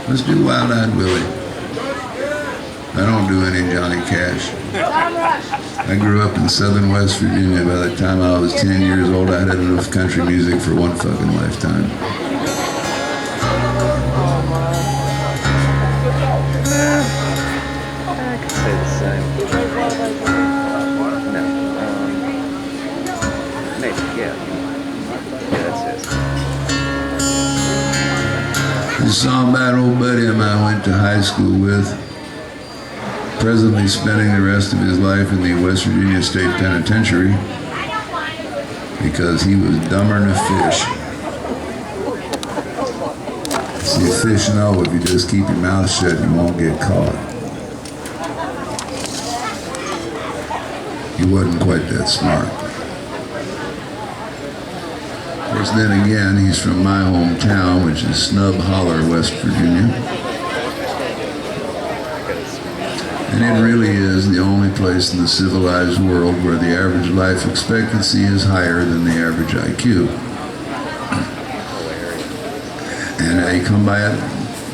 Let's do Wild-Eyed Willie. I don't do any Johnny Cash. I grew up in southern West Virginia. By the time I was 10 years old, I had enough country music for one fucking lifetime. I could say the same. No. Maybe, yeah. Yeah, that's it. This song by an old buddy of mine I went to high school with, presently spending the rest of his life in the West Virginia State Penitentiary because he was dumber than a fish. See, fish know if you just keep your mouth shut, you won't get caught. He wasn't quite that smart. Of course, then again, he's from my hometown, which is Snub Holler, West Virginia. And it really is the only place in the civilized world where the average life expectancy is higher than the average IQ. And they come by it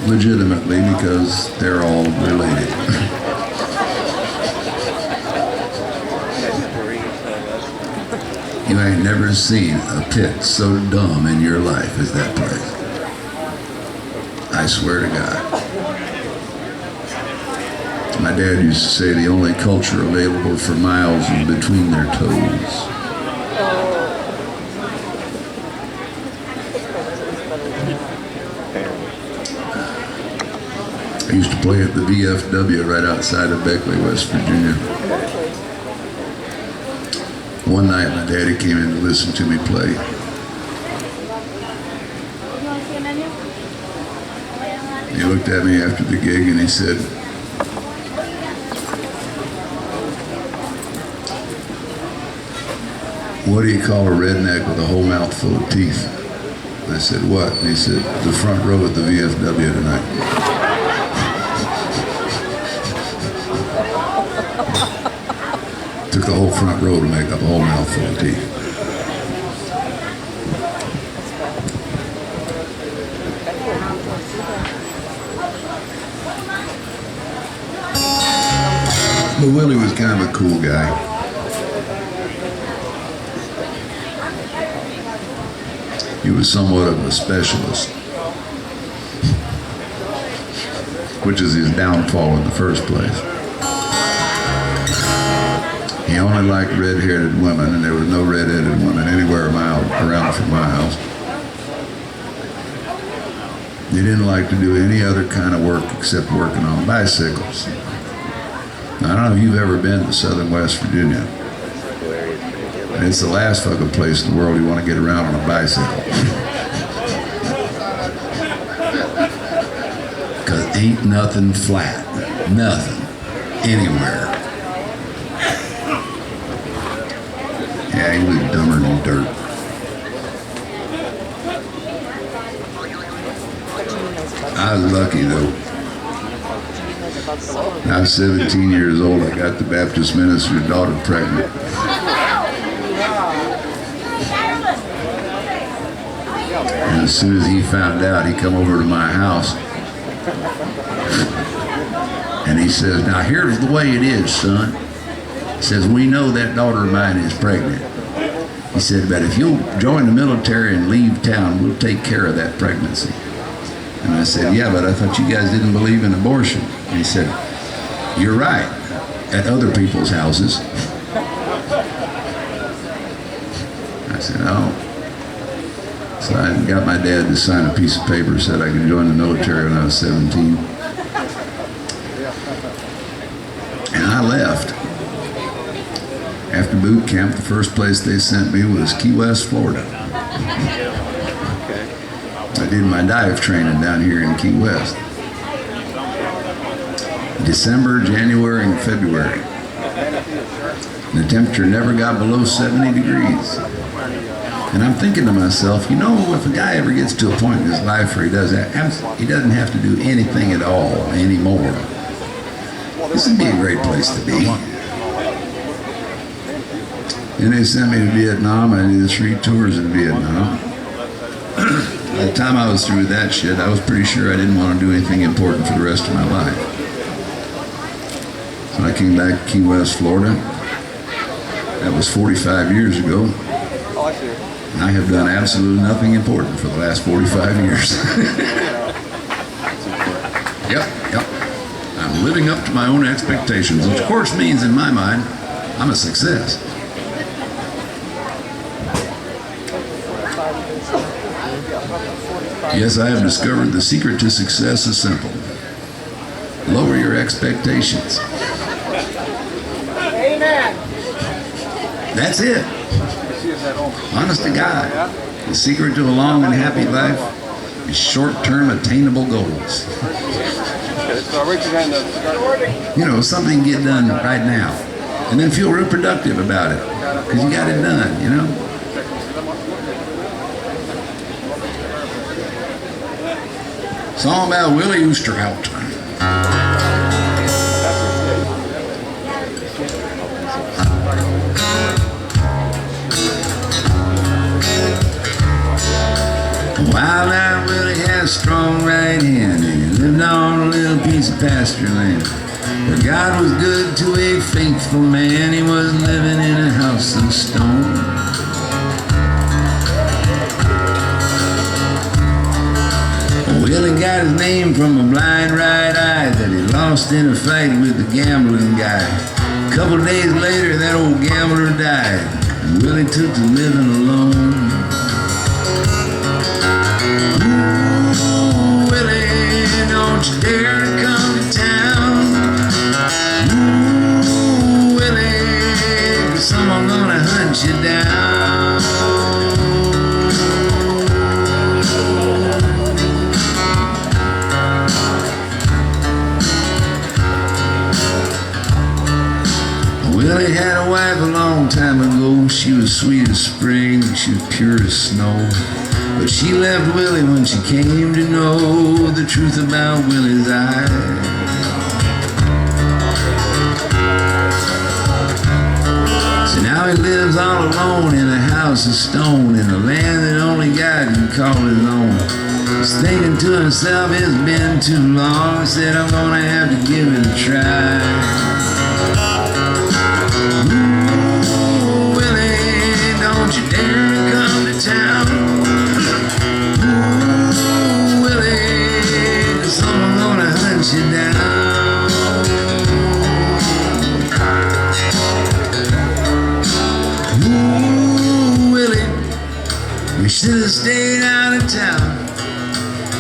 legitimately because they're all related. You ain't never seen a pit so dumb in your life as that place. I swear to God. My dad used to say the only culture available for miles is between their toes. I used to play at the VFW right outside of Beckley, West Virginia. One night my daddy came in to listen to me play. He looked at me after the gig and he said, "What do you call a redneck with a whole mouth full of teeth?" I said, "What?" And he said, "The front row at the VFW tonight." Took the whole front row to make up a whole mouthful of teeth. But Willie was kind of a cool guy. He was somewhat of a specialist, which is his downfall in the first place. He only liked red-haired women, and there was no red-headed woman anywhere around from my house. He didn't like to do any other kind of work except working on bicycles. Now, I don't know if you've ever been to southern West Virginia. And it's the last fucking place in the world you want to get around on a bicycle. Because ain't nothing flat. Nothing. Anywhere. Yeah, he was dumber than dirt. I was lucky though. I was 17 years old. I got the Baptist minister's daughter pregnant. And as soon as he found out, he come over to my house. And he says, "Now here's the way it is, son." He says, "We know that daughter of mine is pregnant." He said, "But if you'll join the military and leave town, we'll take care of that pregnancy." And I said, "Yeah, but I thought you guys didn't believe in abortion." And he said, "You're right, at other people's houses." I said, "Oh." So I got my dad to sign a piece of paper that said I could join the military when I was 17. And I left. After boot camp, the first place they sent me was Key West, Florida. I did my dive training down here in Key West. December, January, and February. The temperature never got below 70 degrees. And I'm thinking to myself, you know, if a guy ever gets to a point in his life where he doesn't have to do anything at all anymore, this would be a great place to be. And they sent me to Vietnam. I did 3 tours in Vietnam. I By the time I was through with that shit, I was pretty sure I didn't want to do anything important for the rest of my life. So I came back to Key West, Florida. That was 45 years ago. Oh, I see. And I have done absolutely nothing important for the last 45 years. Yep. I'm living up to my own expectations, which of course means in my mind, I'm a success. Yes, I have discovered the secret to success is simple. Lower your expectations. Amen. That's it. Honest to God. The secret to a long and happy life is short-term attainable goals. You know, something get done right now. And then feel real productive about it. Because you got it done, you know? Song about Willie Oosterhout. Wild-eyed Willie had a strong right hand, and he lived on a little piece of pasture land. But God was good to a faithful man. He was living in a house of stone. Willie got his name from a blind right eye that he lost in a fight with the gambling guy. A couple days later, that old gambler died, and Willie took to living alone. Ooh, Willie, don't you dare to come to town. Ooh, Willie, 'cause someone's gonna hunt you down. Willie had a wife a long time ago. She was sweet as spring, she was pure as snow. But she left Willie when she came to know the truth about Willie's eyes. So now he lives all alone in a house of stone, in a land that only God can call his own. He's thinking to himself, it's been too long. He said, I'm gonna have to give it a try. Ooh, Willie, don't you dare to come to town. Ooh, Willie, 'cause someone's gonna hunt you down. Ooh, Willie, we should have stayed out of town.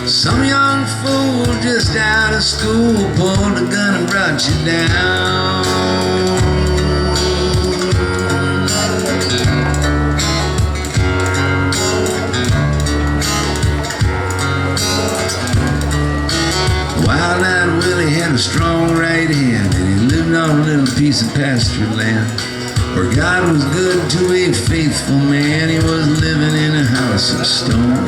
Some young fool just out of school pulled a gun and brought you down. Wild-eyed Willie had a strong right hand, and he lived on a little piece of pasture land. For God was good to a faithful man. He was living in a house of stone.